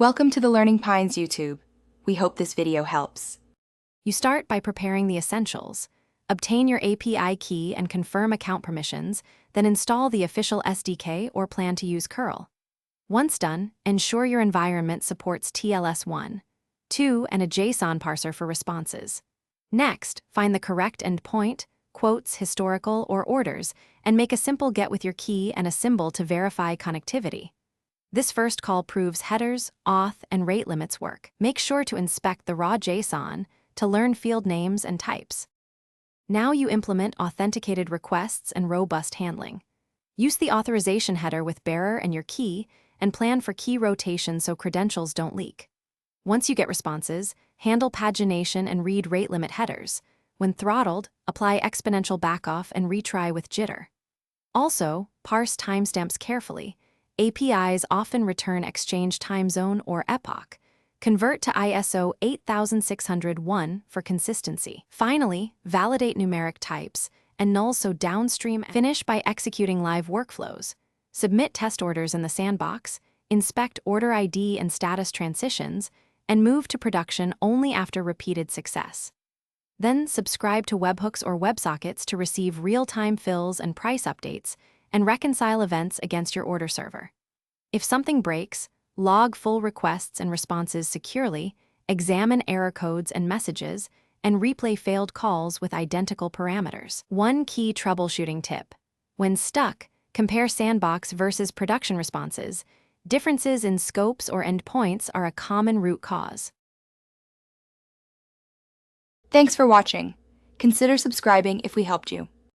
Welcome to the Learning Pines YouTube. We hope this video helps. You start by preparing the essentials. Obtain your API key and confirm account permissions, then install the official SDK or plan to use curl. Once done, ensure your environment supports TLS 1, 2, and a JSON parser for responses. Next, find the correct endpoint, quotes, historical, or orders, and make a simple get with your key and a symbol to verify connectivity. This first call proves headers, auth, and rate limits work. Make sure to inspect the raw JSON to learn field names and types. Now you implement authenticated requests and robust handling. Use the authorization header with bearer and your key, and plan for key rotation so credentials don't leak. Once you get responses, handle pagination and read rate limit headers. When throttled, apply exponential backoff and retry with jitter. Also, parse timestamps carefully. APIs often return exchange time zone or epoch. Convert to ISO 8601 for consistency. Finally, validate numeric types and nulls so downstream. Finish by executing live workflows. Submit test orders in the sandbox, inspect order ID and status transitions, and move to production only after repeated success. Then subscribe to webhooks or WebSockets to receive real-time fills and price updates, and reconcile events against your order server. If something breaks, log full requests and responses securely, examine error codes and messages, and replay failed calls with identical parameters. One key troubleshooting tip. When stuck, compare sandbox versus production responses. Differences in scopes or endpoints are a common root cause. Thanks for watching. Consider subscribing if we helped you.